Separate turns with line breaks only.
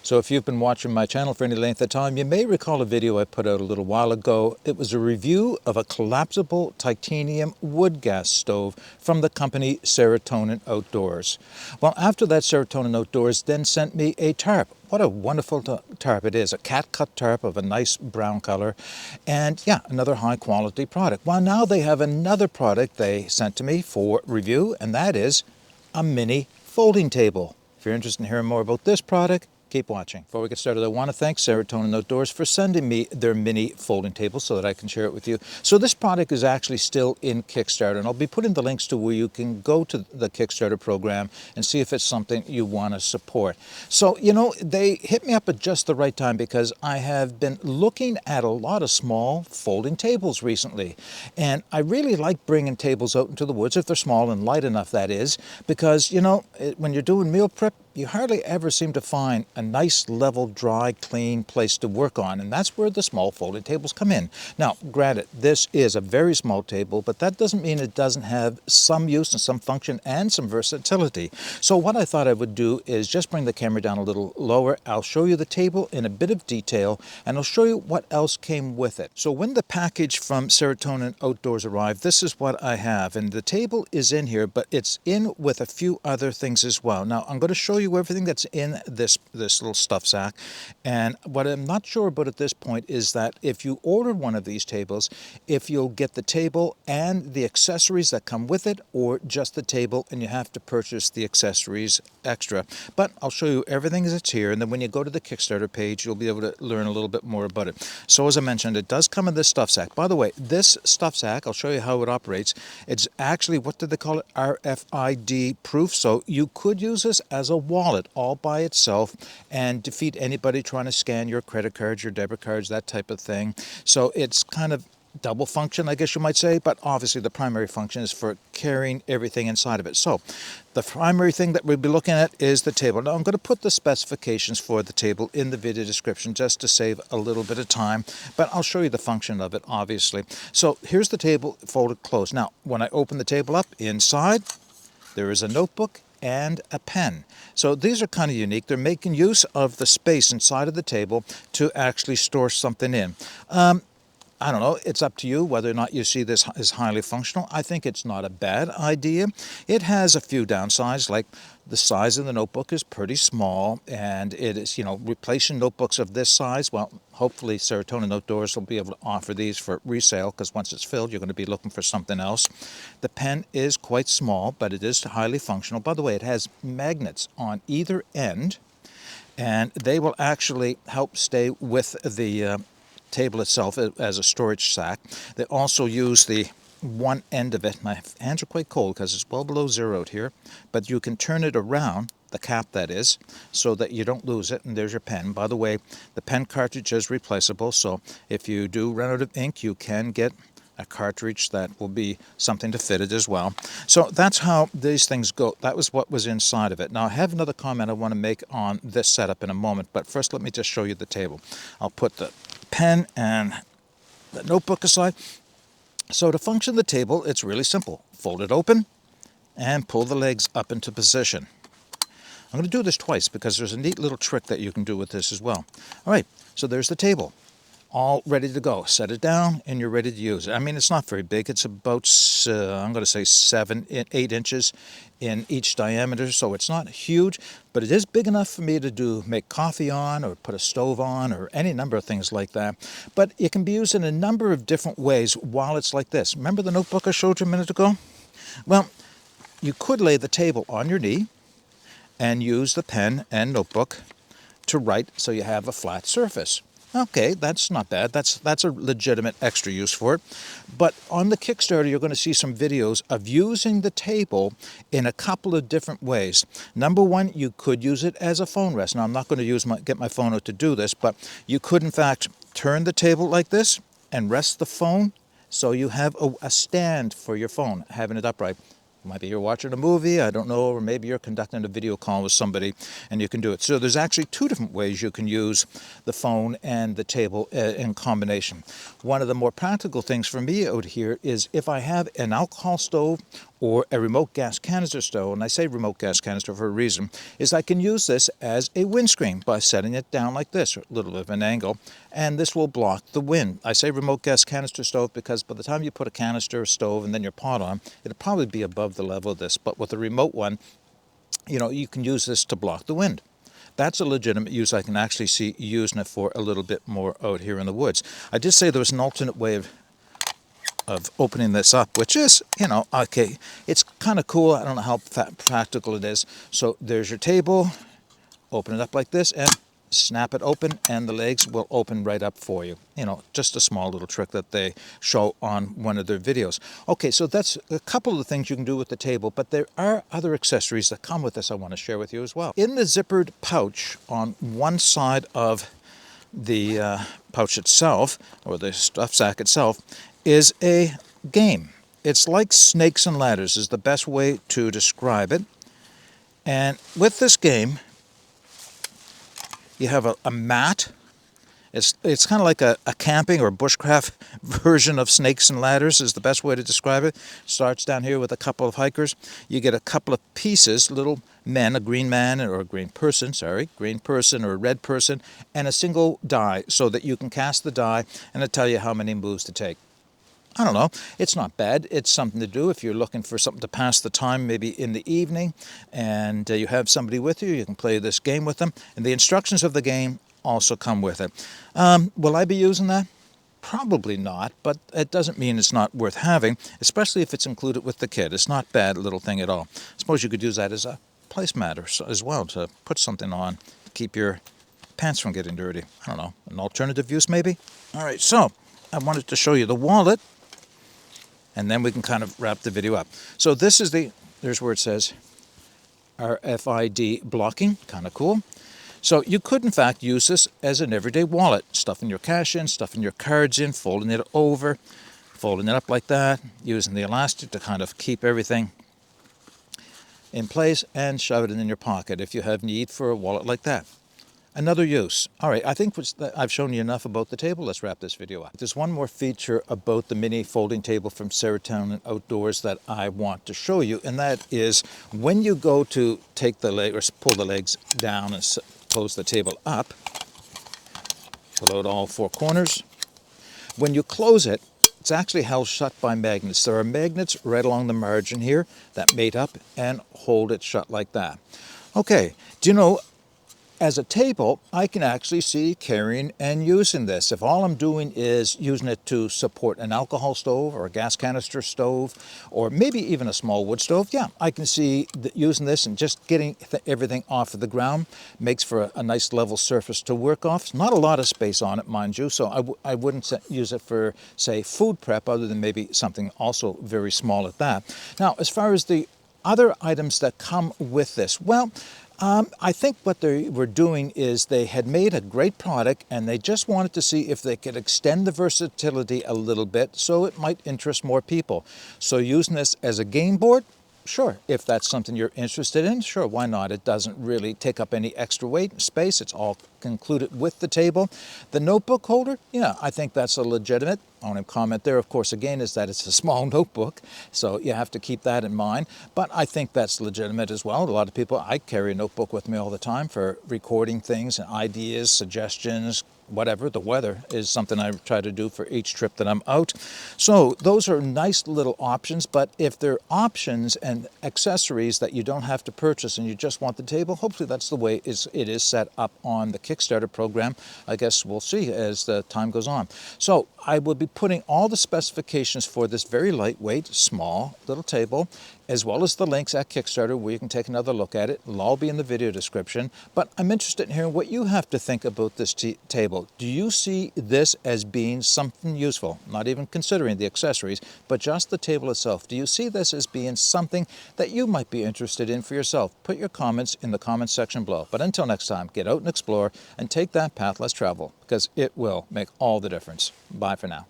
So if you've been watching my channel for any length of time, you may recall a video I put out a little while ago. It was a review of a collapsible titanium wood gas stove from the company Serotonin Outdoors. Well, after that, Serotonin Outdoors then sent me a tarp. What a wonderful tarp it is, a cat-cut tarp of a nice brown color, and yeah, another high-quality product. Well, now they have another product they sent to me for review, and that is a mini folding table. If you're interested in hearing more about this product, keep watching. Before we get started, I want to thank Serotonin Outdoors for sending me their mini folding table so that I can share it with you. So this product is actually still in Kickstarter, and I'll be putting the links to where you can go to the Kickstarter program and see if it's something you want to support. So, you know, they hit me up at just the right time because I have been looking at a lot of small folding tables recently. And I really like bringing tables out into the woods, if they're small and light enough, that is, because, you know, when you're doing meal prep, you hardly ever seem to find a nice, level, dry, clean place to work on, and that's where the small folding tables come in. Now, granted, this is a very small table, but that doesn't mean it doesn't have some use and some function and some versatility. So what I thought I would do is just bring the camera down a little lower. I'll show you the table in a bit of detail, and I'll show you what else came with it. So when the package from Serotonin Outdoors arrived, this is what I have, and the table is in here, but it's in with a few other things as well. Now, I'm going to show you everything that's in this little stuff sack, and what I'm not sure about at this point is that if you order one of these tables, if you'll get the table and the accessories that come with it, or just the table and you have to purchase the accessories extra. But I'll show you everything as it's here, and then when you go to the Kickstarter page, you'll be able to learn a little bit more about it. So as I mentioned, it does come in this stuff sack. By the way, this stuff sack, I'll show you how it operates. It's actually, what did they call it, RFID proof, so you could use this as a wallet all by itself and defeat anybody trying to scan your credit cards, your debit cards, that type of thing. So it's kind of double function, I guess you might say, but obviously the primary function is for carrying everything inside of it. So the primary thing that we'll be looking at is the table. Now I'm going to put the specifications for the table in the video description just to save a little bit of time, but I'll show you the function of it, obviously. So here's the table folded closed. Now when I open the table up, inside there is a notebook and a pen. So these are kind of unique. They're making use of the space inside of the table to actually store something in. I don't know, it's up to you whether or not you see this as highly functional. I think it's not a bad idea. It has a few downsides, like the size of the notebook is pretty small, and it is, you know, replacing notebooks of this size, well, hopefully Serotonin Outdoors will be able to offer these for resale, because once it's filled, you're going to be looking for something else. The pen is quite small, but it is highly functional. By the way, it has magnets on either end, and they will actually help stay with the table itself as a storage sack. They also use the one end of it. My hands are quite cold because it's well below zero out here, but you can turn it around, the cap that is, so that you don't lose it. And there's your pen. By the way, the pen cartridge is replaceable, so if you do run out of ink, you can get a cartridge that will be something to fit it as well. So that's how these things go. That was what was inside of it. Now I have another comment I want to make on this setup in a moment, but first let me just show you the table. I'll put the pen and the notebook aside. So to function the table, it's really simple. Fold it open and pull the legs up into position. I'm going to do this twice because there's a neat little trick that you can do with this as well. All right, so there's the table, all ready to go. Set it down and you're ready to use it. I mean, it's not very big. It's about, I'm going to say 8 inches in each diameter, so it's not huge, but it is big enough for me to make coffee on, or put a stove on, or any number of things like that. But it can be used in a number of different ways while it's like this. Remember the notebook I showed you a minute ago? Well, you could lay the table on your knee and use the pen and notebook to write so you have a flat surface. Okay, that's not bad. That's a legitimate extra use for it. But on the Kickstarter, you're going to see some videos of using the table in a couple of different ways. Number one, you could use it as a phone rest. Now, I'm not going to get my phone out to do this, but you could, in fact, turn the table like this and rest the phone so you have a stand for your phone, having it upright. Maybe you're watching a movie, I don't know, or maybe you're conducting a video call with somebody and you can do it. So there's actually two different ways you can use the phone and the table in combination. One of the more practical things for me out here is if I have an alcohol stove or a remote gas canister stove, and I say remote gas canister for a reason, is I can use this as a windscreen by setting it down like this, or a little bit of an angle, and this will block the wind. I say remote gas canister stove because by the time you put a canister stove and then your pot on, it'll probably be above the level of this, but with a remote one, you can use this to block the wind. That's a legitimate use. I can actually see using it for a little bit more out here in the woods. I did say there was an alternate way of opening this up, which is, okay, it's kind of cool. I don't know how practical it is. So there's your table, open it up like this, and snap it open, and the legs will open right up for you. Just a small little trick that they show on one of their videos. Okay, so that's a couple of the things you can do with the table, but there are other accessories that come with this I want to share with you as well. In the zippered pouch on one side of the pouch itself, or the stuff sack itself, is a game. It's like snakes and ladders is the best way to describe it. And with this game, you have a mat. It's kind of like a camping or bushcraft version of snakes and ladders is the best way to describe it. Starts down here with a couple of hikers. You get a couple of pieces, little men, a green man or a green person or a red person, and a single die so that you can cast the die and it'll tell you how many moves to take. I don't know, it's not bad. It's something to do if you're looking for something to pass the time, maybe in the evening, and you have somebody with you, you can play this game with them. And the instructions of the game also come with it. Will I be using that? Probably not, but it doesn't mean it's not worth having, especially if it's included with the kit. It's not a bad little thing at all. I suppose you could use that as a placemat as well, to put something on, to keep your pants from getting dirty. I don't know, an alternative use maybe? All right, so I wanted to show you the wallet, and then we can kind of wrap the video up. So this is there's where it says RFID blocking, kind of cool. So you could in fact use this as an everyday wallet, stuffing your cash in, stuffing your cards in, folding it over, folding it up like that, using the elastic to kind of keep everything in place and shove it in your pocket if you have need for a wallet like that. Another use. All right, I think I've shown you enough about the table. Let's wrap this video up. There's one more feature about the mini folding table from Serotonin Outdoors that I want to show you, and that is when you go to take the leg or pull the legs down and close the table up, pull out all four corners. When you close it, it's actually held shut by magnets. There are magnets right along the margin here that mate up and hold it shut like that. Okay, do you know, as a table, I can actually see carrying and using this. If all I'm doing is using it to support an alcohol stove or a gas canister stove, or maybe even a small wood stove, yeah, I can see using this and just getting everything off of the ground. Makes for a nice level surface to work off. Not a lot of space on it, mind you, so I wouldn't use it for, say, food prep, other than maybe something also very small at that. Now, as far as the other items that come with this, well, I think what they were doing is they had made a great product and they just wanted to see if they could extend the versatility a little bit so it might interest more people. So using this as a game board, sure. If that's something you're interested in, sure, why not? It doesn't really take up any extra weight and space. It's all included with the table. The notebook holder, yeah, I think that's a legitimate. Only comment there, of course, again, is that it's a small notebook, so you have to keep that in mind. But I think that's legitimate as well. A lot of people, I carry a notebook with me all the time for recording things and ideas, suggestions, whatever. The weather is something I try to do for each trip that I'm out. So those are nice little options, but if they're options and accessories that you don't have to purchase and you just want the table, hopefully that's the way it is set up on the Kickstarter program. I guess we'll see as the time goes on. So I will be putting all the specifications for this very lightweight, small little table, as well as the links at Kickstarter where you can take another look at it. It'll all be in the video description. But I'm interested in hearing what you have to think about this table. Do you see this as being something useful? Not even considering the accessories, but just the table itself. Do you see this as being something that you might be interested in for yourself? Put your comments in the comments section below. But until next time, get out and explore and take that path less traveled, because it will make all the difference. Bye for now.